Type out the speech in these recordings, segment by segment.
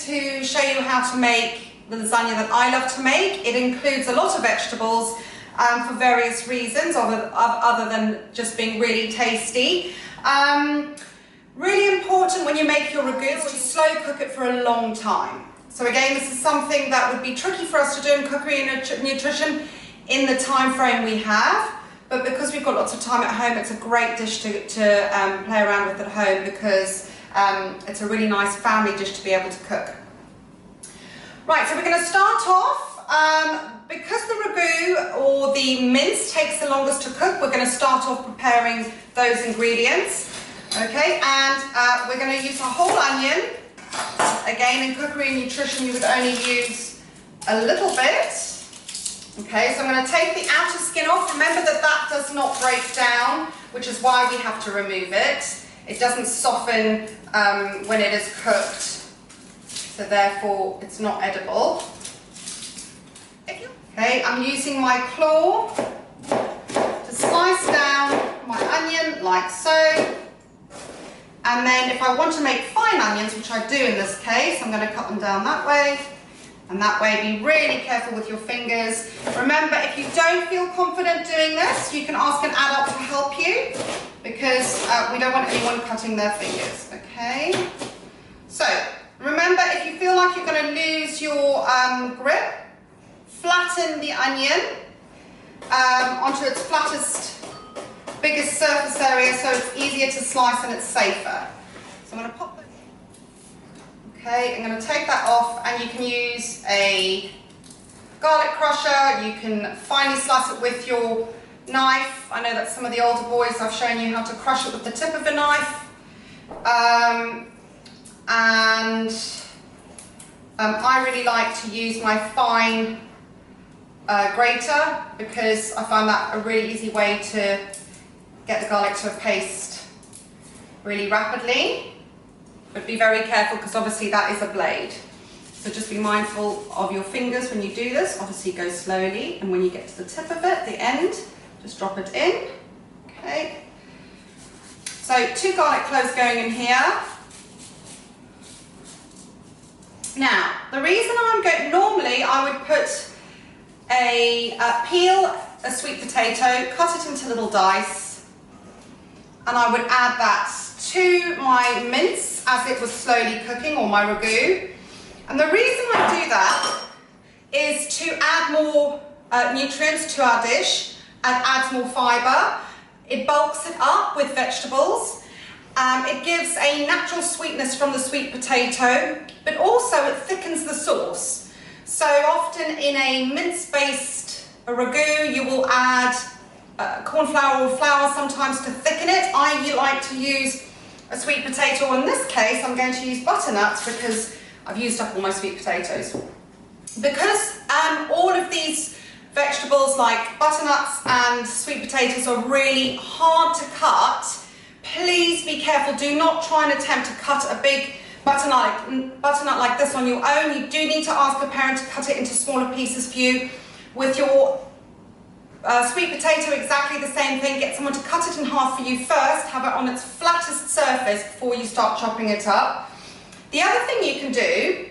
to show you how to make the lasagna that I love to make. It includes a lot of vegetables for various reasons, other than just being really tasty. Really important when you make your ragu to slow cook it for a long time. So again, this is something that would be tricky for us to do in cookery and nutrition in the time frame we have. But because we've got lots of time at home, it's a great dish to play around with at home, because it's a really nice family dish to be able to cook. Right, so we're going to start off, because the ragu or the mince takes the longest to cook, we're going to start off preparing those ingredients. Okay, and we're going to use a whole onion. Again, in cookery and nutrition, you would only use a little bit. Okay, so I'm going to take the outer skin off. Remember that that does not break down, which is why we have to remove it. It doesn't soften when it is cooked, so therefore it's not edible. Okay, I'm using my claw to slice down my onion like so. And then if I want to make fine onions, which I do in this case, I'm going to cut them down that way. And that way, be really careful with your fingers. Remember, if you don't feel confident doing this, you can ask an adult to help you, because we don't want anyone cutting their fingers, okay? So, remember, if you feel like you're going to lose your grip, flatten the onion onto its flattest, biggest surface area, so it's easier to slice and it's safer. So I'm going to pop that. Okay, I'm going to take that off, and you can use a garlic crusher. You can finely slice it with your knife. I know that some of the older boys, I've shown you how to crush it with the tip of a knife. I really like to use my fine grater, because I find that a really easy way to get the garlic to a paste really rapidly. But be very careful, because obviously that is a blade. So just be mindful of your fingers when you do this. Obviously go slowly, and when you get to the tip of it, the end, just drop it in. Okay. So 2 garlic cloves going in here. Now, the reason I'm going, normally I would put peel a sweet potato, cut it into little dice, and I would add that to my mince as it was slowly cooking, or my ragu. And the reason I do that is to add more nutrients to our dish and adds more fibre. It bulks it up with vegetables. It gives a natural sweetness from the sweet potato, but also it thickens the sauce. So often in a mince-based ragu, you will add corn flour or flour sometimes to thicken it. I like to use a sweet potato. In this case, I'm going to use butternuts, because I've used up all my sweet potatoes. Because all of these vegetables like butternuts and sweet potatoes are really hard to cut, please be careful. Do not try and attempt to cut a big butternut like this on your own. You do need to ask a parent to cut it into smaller pieces for you. With your sweet potato, exactly the same thing. Get someone to cut it in half for you first, have it on its flattest surface before you start chopping it up. The other thing you can do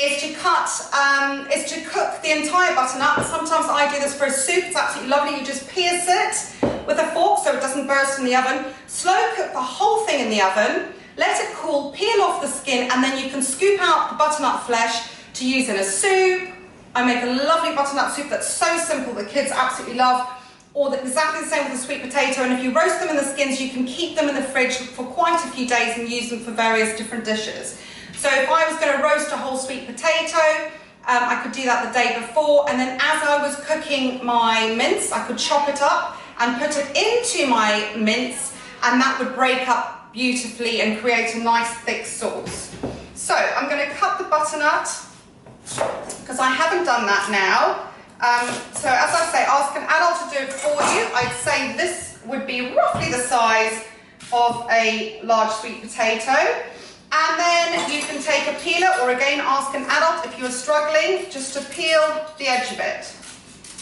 is to cook the entire butternut. Sometimes I do this for a soup. It's absolutely lovely. You just pierce it with a fork so it doesn't burst in the oven. Slow cook the whole thing in the oven. Let it cool, peel off the skin, and then you can scoop out the butternut flesh to use in a soup. I make a lovely butternut soup that's so simple that kids absolutely love, or exactly the same with the sweet potato. And if you roast them in the skins, you can keep them in the fridge for quite a few days and use them for various different dishes. So if I was going to roast a whole sweet potato, I could do that the day before, and then as I was cooking my mince, I could chop it up and put it into my mince, and that would break up beautifully and create a nice thick sauce. So I'm going to cut the butternut, because I haven't done that now. So as I say, ask an adult to do it for you. I'd say this would be roughly the size of a large sweet potato. And then you can take a peeler, or again ask an adult if you're struggling, just to peel the edge of it.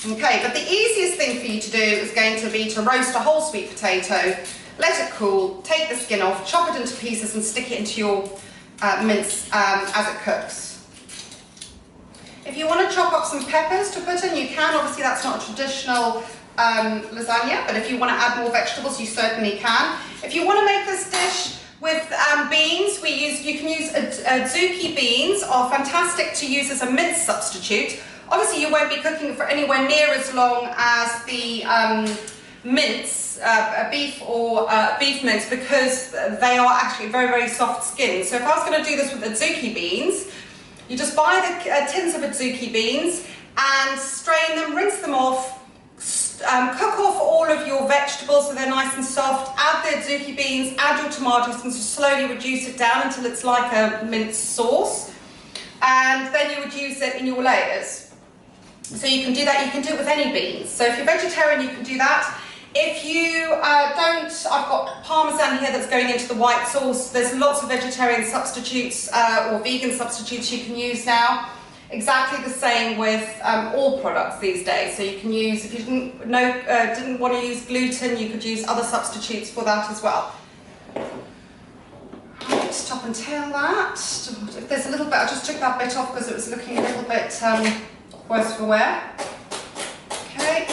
Okay, but the easiest thing for you to do is going to be to roast a whole sweet potato, let it cool, take the skin off, chop it into pieces and stick it into your mince as it cooks. If you want to chop up some peppers to put in, you can. Obviously that's not a traditional lasagna, but if you want to add more vegetables, you certainly can. If you want to make this dish with beans, you can use azuki beans, are fantastic to use as a mince substitute. Obviously you won't be cooking for anywhere near as long as the mince, beef or beef mince, because they are actually very, very soft skinned. So if I was going to do this with azuki beans, you just buy the tins of azuki beans and strain them, rinse them off, cook off all of your vegetables so they're nice and soft, add the azuki beans, add your tomatoes, and slowly reduce it down until it's like a minced sauce, and then you would use it in your layers. So you can do that, you can do it with any beans. So if you're vegetarian, you can do that. If you don't, I've got parmesan here that's going into the white sauce. There's lots of vegetarian substitutes or vegan substitutes you can use now. Exactly the same with all products these days. So you can use, if you didn't want to use gluten, you could use other substitutes for that as well. I'll just stop and tail that. If there's a little bit, I just took that bit off because it was looking a little bit worse for wear. Okay.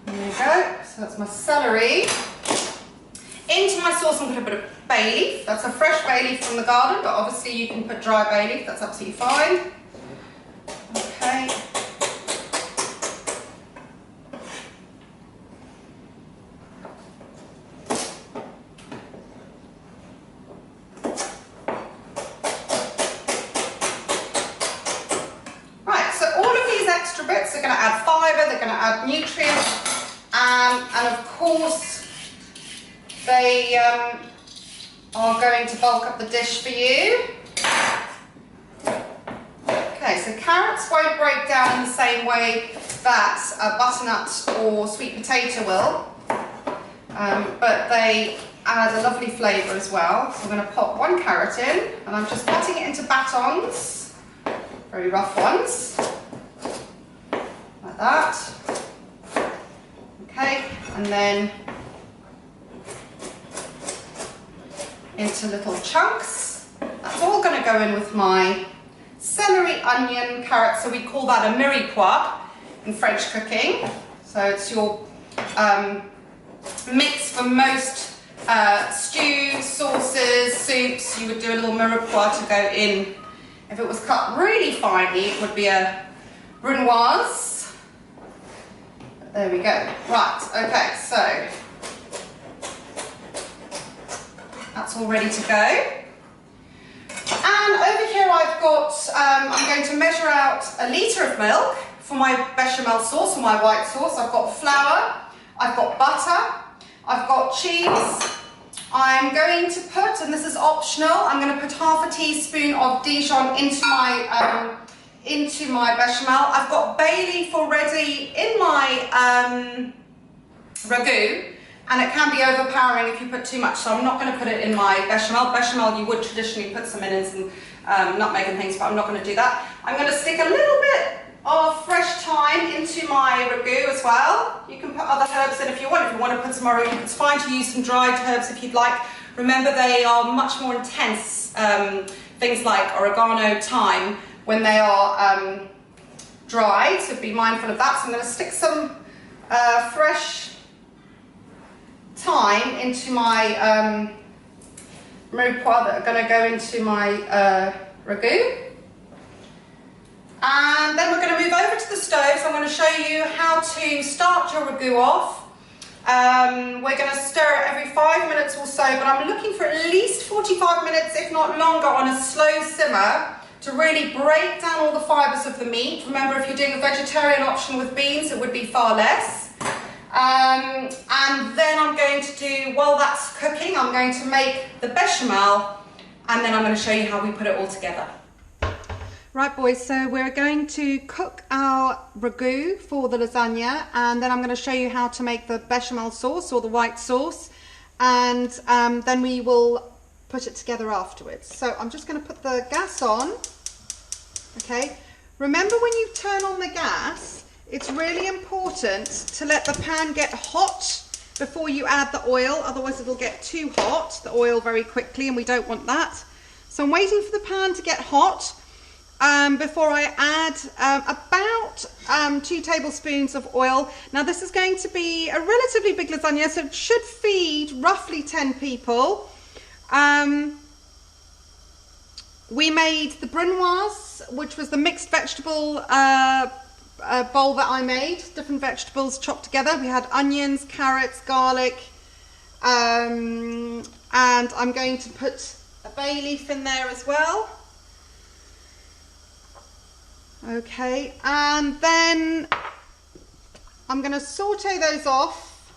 There you go. So that's my celery. Into my sauce I'm going to put a bay leaf. That's a fresh bay leaf from the garden, but obviously you can put dry bay leaf, that's absolutely fine. Okay. Right, so all of these extra bits are going to add fibre, they're going to add nutrients, and of course they are going to bulk up the dish for you. Okay, so carrots won't break down in the same way that a butternut or sweet potato will, but they add a lovely flavour as well. So I'm going to pop one carrot in, and I'm just cutting it into batons, very rough ones, like that. Okay, and then into little chunks. That's all going to go in with my celery, onion, carrot, so we call that a mirepoix in French cooking. So it's your mix for most stews, sauces, soups. You would do a little mirepoix to go in. If it was cut really finely, it would be a brunoise. There we go. Right, okay, so that's all ready to go. And over here I've got, I'm going to measure out a litre of milk for my bechamel sauce or my white sauce. I've got flour, I've got butter, I've got cheese. I'm going to put, and this is optional, I'm going to put half a teaspoon of Dijon into my bechamel. I've got bay leaf already in my ragu. And it can be overpowering if you put too much, so I'm not going to put it in my bechamel. Bechamel, you would traditionally put some onions and nutmeg and things, but I'm not going to do that. I'm going to stick a little bit of fresh thyme into my ragu as well. You can put other herbs in if you want. If you want to put some more, it's fine to use some dried herbs if you'd like. Remember, they are much more intense, things like oregano, thyme, when they are dried, so be mindful of that. So I'm going to stick some fresh thyme into my mirepoix that are going to go into my ragu. And then we're going to move over to the stove. So I'm going to show you how to start your ragu off. We're going to stir it every 5 minutes or so, but I'm looking for at least 45 minutes, if not longer, on a slow simmer to really break down all the fibres of the meat. Remember, if you're doing a vegetarian option with beans, it would be far less. And then I'm going to do, while that's cooking, I'm going to make the bechamel, and then I'm going to show you how we put it all together. Right boys, so we're going to cook our ragu for the lasagna, and then I'm going to show you how to make the bechamel sauce or the white sauce, and then we will put it together afterwards. So I'm just going to put the gas on. Okay, remember when you turn on the gas, it's really important to let the pan get hot before you add the oil, otherwise it'll get too hot, the oil, very quickly, and we don't want that. So I'm waiting for the pan to get hot before I add about 2 tablespoons of oil. Now this is going to be a relatively big lasagna, so it should feed roughly 10 people. We made the brunoise, which was the mixed vegetable bowl that I made, different vegetables chopped together. We had onions, carrots, garlic, and I'm going to put a bay leaf in there as well. Okay, and then I'm going to saute those off,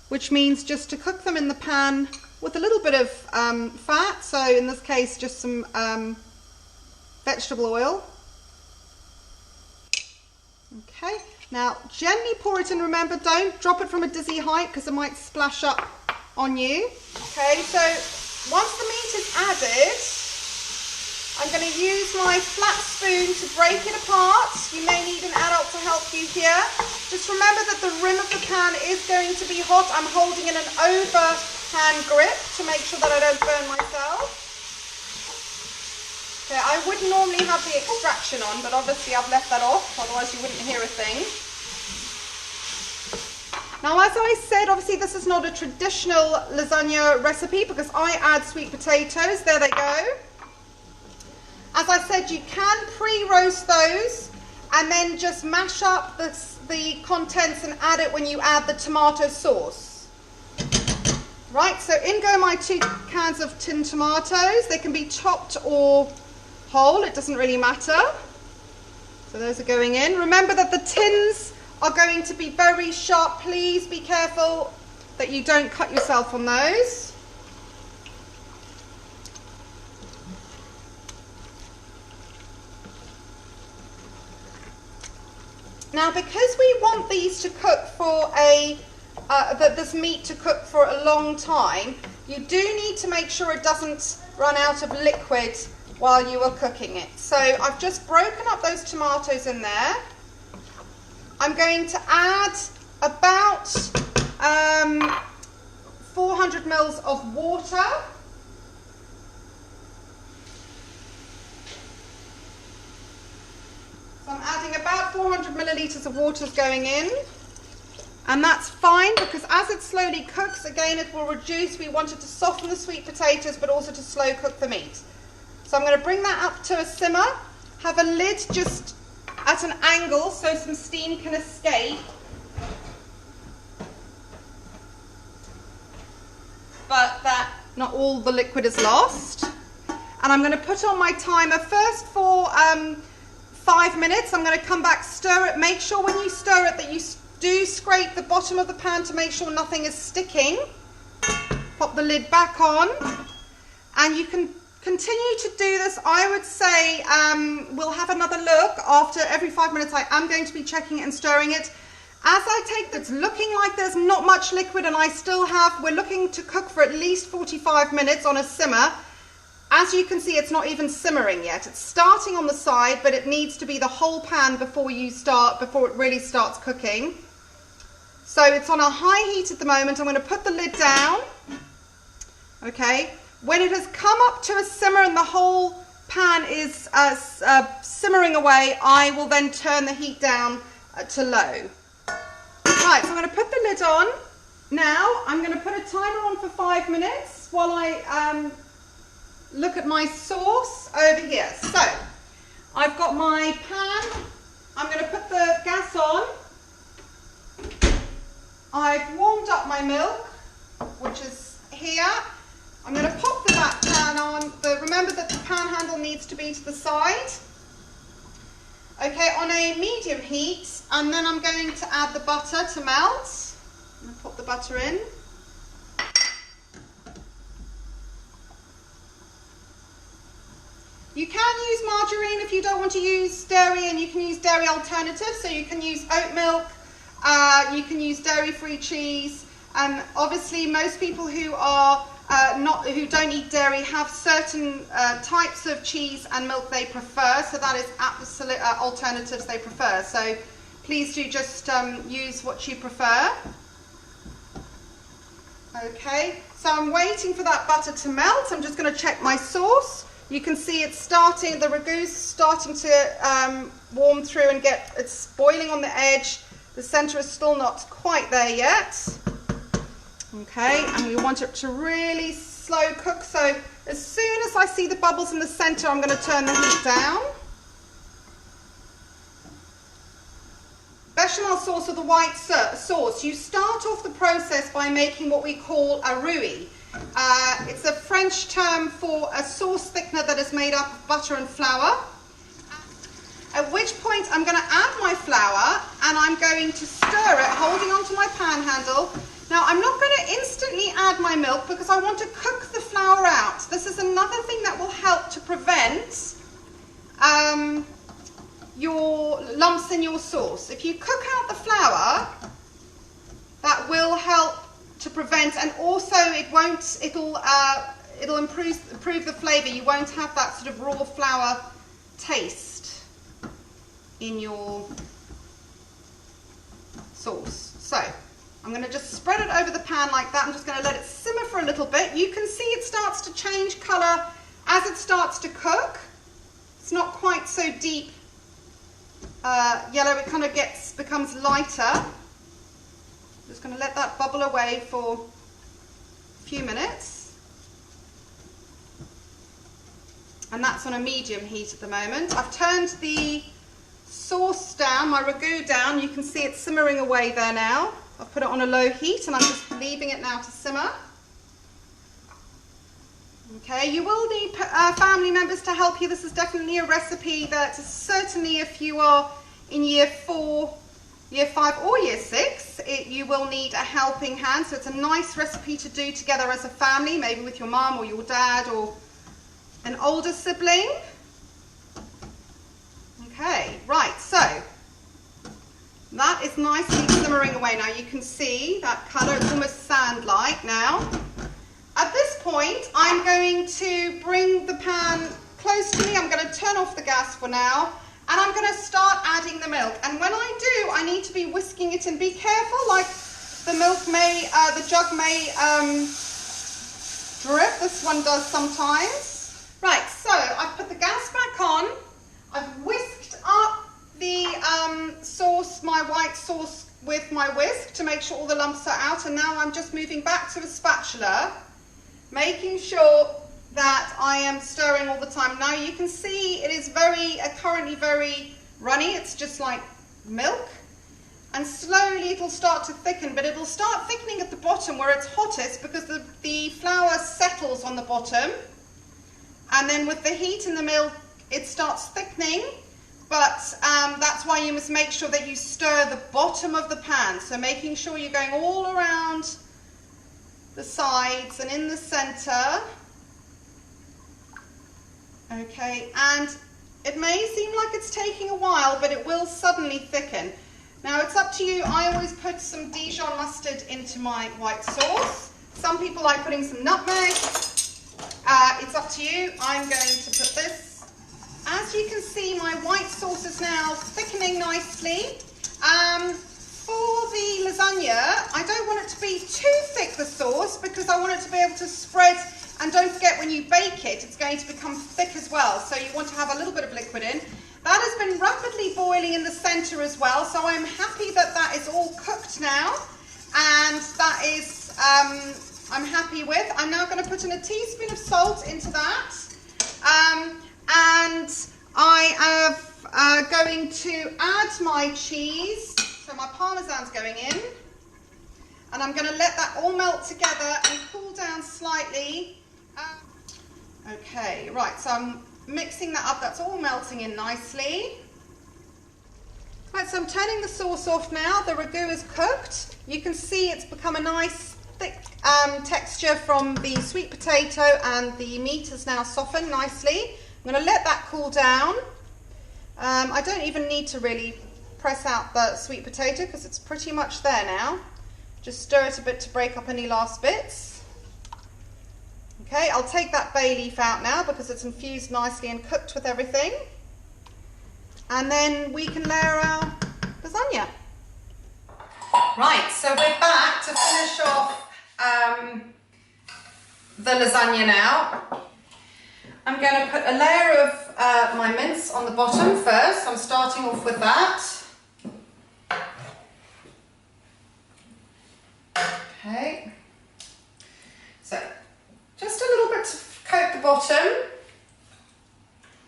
which means just to cook them in the pan with a little bit of fat, so in this case just some vegetable oil. Okay, now gently pour it in, remember, don't drop it from a dizzy height because it might splash up on you. Okay, so once the meat is added, I'm going to use my flat spoon to break it apart. You may need an adult to help you here. Just remember that the rim of the pan is going to be hot. I'm holding in an overhand grip to make sure that I don't burn myself. Okay, I would normally have the extraction on, but obviously I've left that off, otherwise you wouldn't hear a thing. Now, as I said, obviously this is not a traditional lasagna recipe because I add sweet potatoes. There they go. As I said, you can pre-roast those and then just mash up the contents and add it when you add the tomato sauce. Right, so in go my 2 cans of tinned tomatoes. They can be chopped or whole, it doesn't really matter. So those are going in. Remember that the tins are going to be very sharp. Please be careful that you don't cut yourself on those. Now, because we want these to cook for this meat to cook for a long time, you do need to make sure it doesn't run out of liquid while you are cooking it. So I've just broken up those tomatoes in there. I'm going to add about 400 mils of water. So I'm adding about 400 millilitres of water going in, and that's fine because as it slowly cooks, again it will reduce. We want it to soften the sweet potatoes but also to slow cook the meat. So I'm going to bring that up to a simmer, have a lid just at an angle so some steam can escape. But that not all the liquid is lost. And I'm going to put on my timer first for 5 minutes. I'm going to come back, stir it. Make sure when you stir it that you do scrape the bottom of the pan to make sure nothing is sticking. Pop the lid back on, and you can continue to do this. I would say we'll have another look after every 5 minutes. I am going to be checking it and stirring it. As I take, it's looking like there's not much liquid, and I still have, we're looking to cook for at least 45 minutes on a simmer. As you can see, it's not even simmering yet. It's starting on the side, but it needs to be the whole pan before it really starts cooking. So it's on a high heat at the moment. I'm going to put the lid down. Okay. When it has come up to a simmer and the whole pan is simmering away, I will then turn the heat down to low. Right, so I'm going to put the lid on. Now I'm going to put a timer on for 5 minutes while I look at my sauce over here. So I've got my pan. I'm going to put the gas on. I've warmed up my milk, which is here. I'm going to pop the back pan on. Remember that the pan handle needs to be to the side. Okay, on a medium heat, and then I'm going to add the butter to melt. I'm going to pop the butter in. You can use margarine if you don't want to use dairy, and you can use dairy alternatives. So you can use oat milk, you can use dairy-free cheese, and obviously most people who are who don't eat dairy have certain types of cheese and milk they prefer. So that is absolute alternatives they prefer. So please do just use what you prefer. Okay, so I'm waiting for that butter to melt. I'm just going to check my sauce. You can see it's starting, the ragu's starting to warm through and it's boiling on the edge. The center is still not quite there yet. Okay, and we want it to really slow cook. So as soon as I see the bubbles in the center, I'm going to turn the heat down. Bechamel sauce, or the white sauce, you start off the process by making what we call a rouille. It's a French term for a sauce thickener that is made up of butter and flour. At which point I'm going to add my flour and I'm going to stir it, holding onto my pan handle. Now I'm not going to instantly add my milk because I want to cook the flour out. This is another thing that will help to prevent your lumps in your sauce. If you cook out the flour, that will help to prevent, and also it'll improve the flavor. You won't have that sort of raw flour taste in your sauce. So I'm going to just spread it over the pan like that. I'm just going to let it simmer for a little bit. You can see it starts to change color as it starts to cook. It's not quite so deep yellow, it kind of becomes lighter. Just going to let that bubble away for a few minutes. And that's on a medium heat at the moment. I've turned the sauce down, my ragu down. You can see it simmering away there now. I've put it on a low heat and I'm just leaving it now to simmer. Okay, you will need family members to help you. This is definitely a recipe that certainly if you are in year 4, year 5 or year 6, you will need a helping hand. So it's a nice recipe to do together as a family, maybe with your mum or your dad or an older sibling. Okay, right, so that is nicely simmering away now. You can see that colour, it's almost sand-like now. At this point, I'm going to bring the pan close to me. I'm going to turn off the gas for now, and I'm going to start adding the milk. And when I do, I need to be whisking it in. Be careful, like the milk may, the jug may drip. This one does sometimes. Right, so I've put the gas back on. I've whisked up the sauce, my white sauce, with my whisk to make sure all the lumps are out. And now I'm just moving back to a spatula, making sure that I am stirring all the time. Now you can see it is currently very runny. It's just like milk. And slowly it'll start to thicken, but it'll start thickening at the bottom where it's hottest because the flour settles on the bottom. And then with the heat in the milk, it starts thickening. But that's why you must make sure that you stir the bottom of the pan. So making sure you're going all around the sides and in the center. Okay, and it may seem like it's taking a while, but it will suddenly thicken. Now it's up to you. I always put some Dijon mustard into my white sauce. Some people like putting some nutmeg. It's up to you. I'm going to put this. As you can see, my white sauce is now thickening nicely. For the lasagna, I don't want it to be too thick, the sauce, because I want it to be able to spread. And don't forget, when you bake it, it's going to become thick as well. So you want to have a little bit of liquid in. That has been rapidly boiling in the center as well. So I'm happy that that is all cooked now. And that is, I'm happy with. I'm now going to put in a teaspoon of salt into that. And I am going to add my cheese. So my Parmesan's going in. And I'm going to let that all melt together and cool down slightly. Okay, right, so I'm mixing that up. That's all melting in nicely. Right, so I'm turning the sauce off now. The ragu is cooked. You can see it's become a nice thick texture from the sweet potato, and the meat has now softened nicely. I'm going to let that cool down. I don't even need to really press out the sweet potato because it's pretty much there now. Just stir it a bit to break up any last bits. Okay, I'll take that bay leaf out now because it's infused nicely and cooked with everything. And then we can layer our lasagna. Right, so we're back to finish off the lasagna now. I'm going to put a layer of my mince on the bottom first. I'm starting off with that. Okay. So just a little bit to coat the bottom.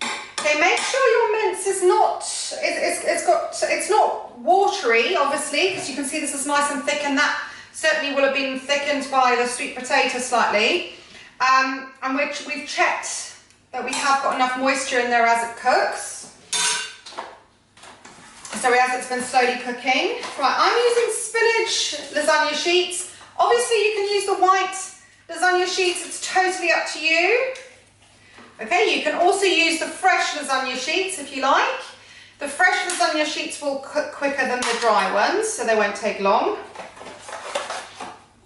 Okay, make sure your mince is not, it's not watery, obviously, because you can see this is nice and thick, and that certainly will have been thickened by the sweet potato slightly. And which we've checked that we have got enough moisture in there as it cooks. So as it's been slowly cooking. Right, I'm using spinach lasagna sheets. Obviously you can use the white lasagna sheets, it's totally up to you. Okay, you can also use the fresh lasagna sheets if you like. The fresh lasagna sheets will cook quicker than the dry ones, so they won't take long.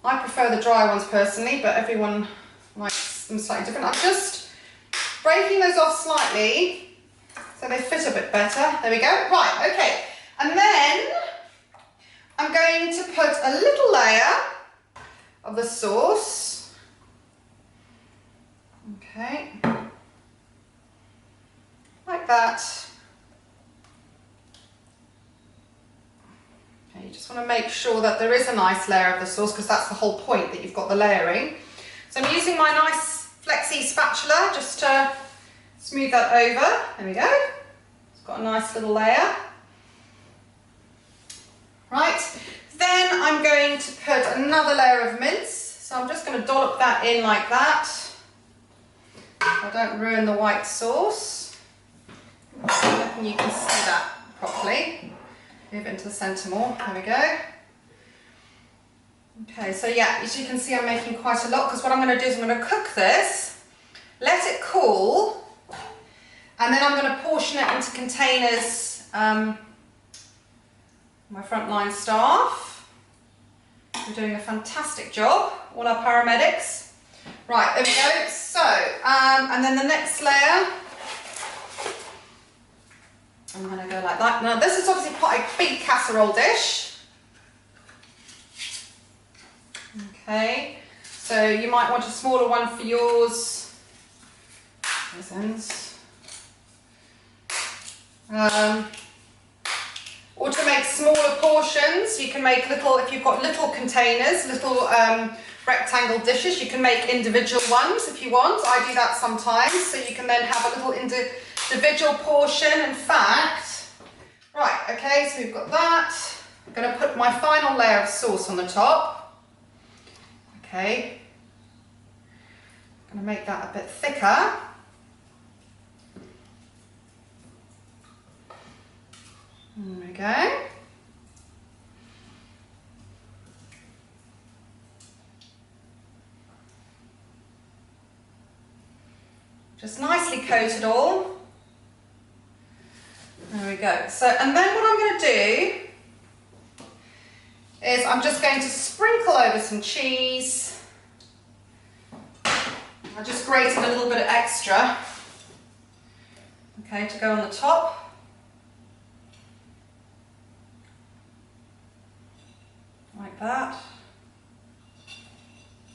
I prefer the dry ones personally, but everyone likes them slightly different. I'm just breaking those off slightly so they fit a bit better. There we go. Right, okay. And then I'm going to put a little layer of the sauce. Okay. Like that. Okay, you just want to make sure that there is a nice layer of the sauce, because that's the whole point, that you've got the layering. So I'm using my nice flexi spatula just to smooth that over. There we go. It's got a nice little layer. Right, then I'm going to put another layer of mince. So I'm just going to dollop that in like that. I don't ruin the white sauce. I reckon you can see that properly. Move it into the centre more. There we go. Okay, so yeah, as you can see, I'm making quite a lot, because what I'm going to do is I'm going to cook this, let it cool, and then I'm going to portion it into containers. My frontline staff are doing a fantastic job, all our paramedics. Right, there we go. So, and then the next layer, I'm going to go like that. Now this is obviously quite a big casserole dish. Okay, so you might want a smaller one for yours. Those ends. Or to make smaller portions, you can make little, if you've got little containers, little rectangle dishes, you can make individual ones if you want. I do that sometimes, so you can then have a little individual portion. In fact, right, okay, so we've got that. I'm going to put my final layer of sauce on the top. Okay, I'm going to make that a bit thicker. There we go. Just nicely coat it all. There we go. So, and then what I'm going to do is I'm just going to sprinkle over some cheese. I just grated a little bit of extra, okay, to go on the top. Like that.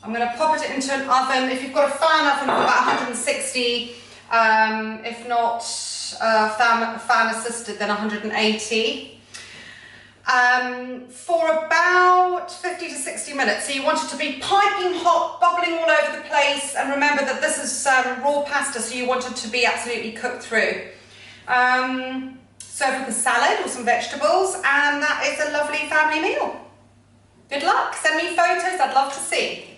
I'm going to pop it into an oven. If you've got a fan oven of about 160, if not fan assisted, then 180. For about 50 to 60 minutes. So you want it to be piping hot, bubbling all over the place, and remember that this is raw pasta, so you want it to be absolutely cooked through. Serve with a salad or some vegetables, and that is a lovely family meal. Good luck, send me photos, I'd love to see.